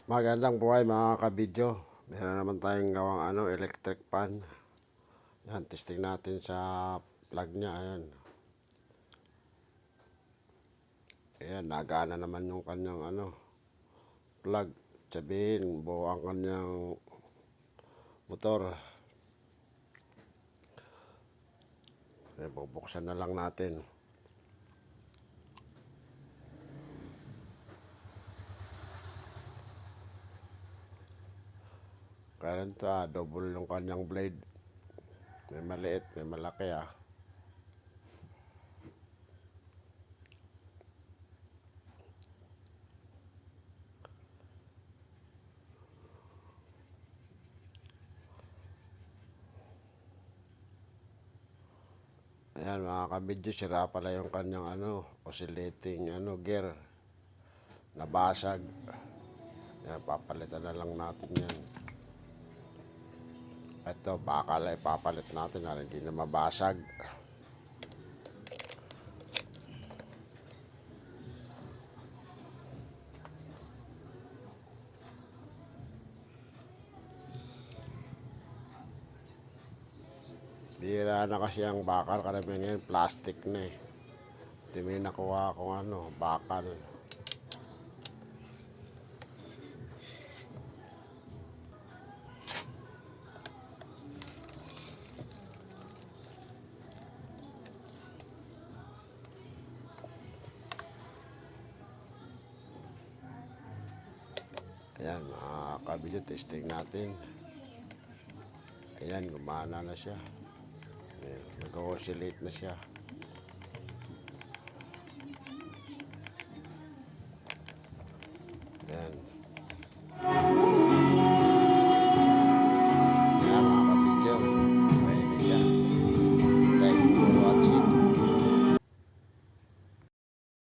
Magandang buhay mga kabidyo. Meron naman tayong gawang electric fan. Yan, testing natin sa plug niya. Ayan. Ayan, nagana naman yung kanyang plug. Sabihin, buo ang kanyang motor. Ayan, bubuksan na lang natin. Kaya ito double yung kanyang blade. May maliit, may malaki Ayan mga kabidyo, sira pala yung kanyang oscillating gear. Nabasag. Ayan, papalitan na lang natin yan. Ito, bakal ay papalit natin na hindi na mabasag. Bira na kasi ang bakal, karamihan ngayon plastic na eh. Ito may nakuha akong bakal. Ayan mga kabidyo, testing natin. Ayan, gumana na siya. Nag-oscillate na siya.